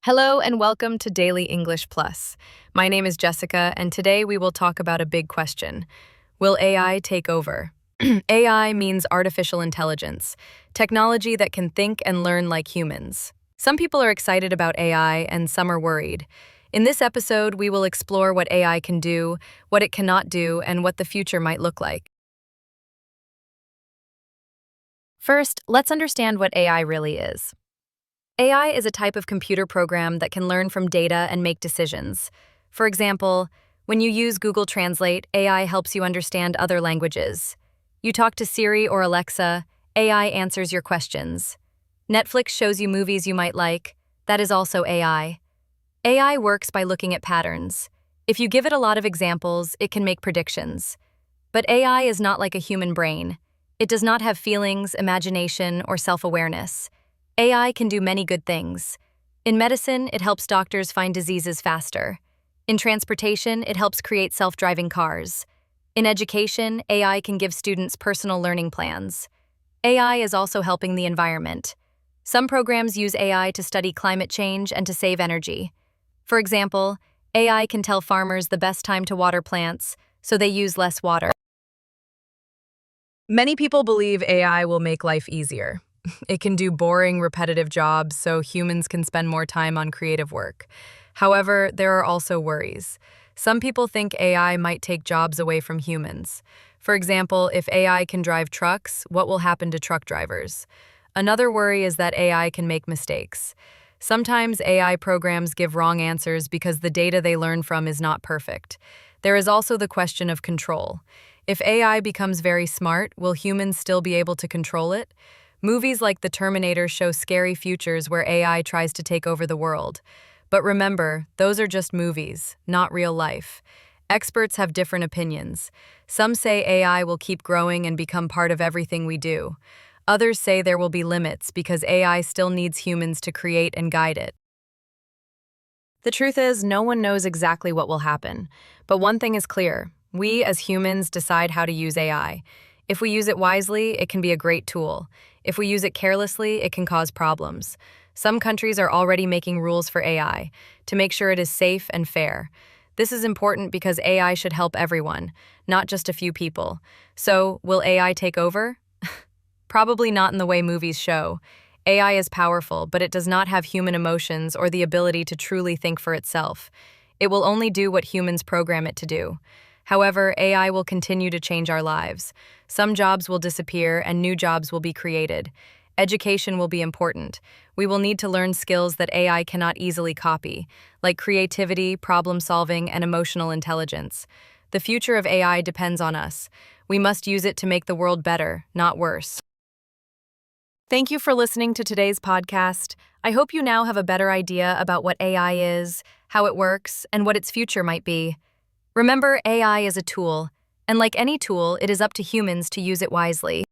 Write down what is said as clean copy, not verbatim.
Hello and welcome to Daily English Plus. My name is Jessica, and today we will talk about a big question. Will AI take over? AI means artificial intelligence, technology that can think and learn like humans. Some people are excited about AI and some are worried. In this episode, we will explore what AI can do, what it cannot do, and what the future might look like. First, let's understand what AI really is. AI is a type of computer program that can learn from data and make decisions. For example, when you use Google Translate, AI helps you understand other languages. You talk to Siri or Alexa, AI answers your questions. Netflix shows you movies you might like. That is also AI. AI works by looking at patterns. If you give it a lot of examples, it can make predictions. But AI is not like a human brain. It does not have feelings, imagination, or self-awareness. AI can do many good things. In medicine, it helps doctors find diseases faster. In transportation, it helps create self-driving cars. In education, AI can give students personal learning plans. AI is also helping the environment. Some programs use AI to study climate change and to save energy. For example, AI can tell farmers the best time to water plants, so they use less water. Many people believe AI will make life easier. It can do boring, repetitive jobs so humans can spend more time on creative work. However, there are also worries. Some people think AI might take jobs away from humans. For example, if AI can drive trucks, what will happen to truck drivers? Another worry is that AI can make mistakes. Sometimes AI programs give wrong answers because the data they learn from is not perfect. There is also the question of control. If AI becomes very smart, will humans still be able to control it? Movies like The Terminator show scary futures where AI tries to take over the world. But remember, those are just movies, not real life. Experts have different opinions. Some say AI will keep growing and become part of everything we do. Others say there will be limits because AI still needs humans to create and guide it. The truth is, no one knows exactly what will happen. But one thing is clear. We, as humans, decide how to use AI. If we use it wisely, it can be a great tool. If we use it carelessly, it can cause problems. Some countries are already making rules for AI to make sure it is safe and fair. This is important because AI should help everyone, not just a few people. So, will AI take over? Probably not in the way movies show. AI is powerful, but it does not have human emotions or the ability to truly think for itself. It will only do what humans program it to do. However, AI will continue to change our lives. Some jobs will disappear and new jobs will be created. Education will be important. We will need to learn skills that AI cannot easily copy, like creativity, problem-solving, and emotional intelligence. The future of AI depends on us. We must use it to make the world better, not worse. Thank you for listening to today's podcast. I hope you now have a better idea about what AI is, how it works, and what its future might be. Remember, AI is a tool, and like any tool, it is up to humans to use it wisely.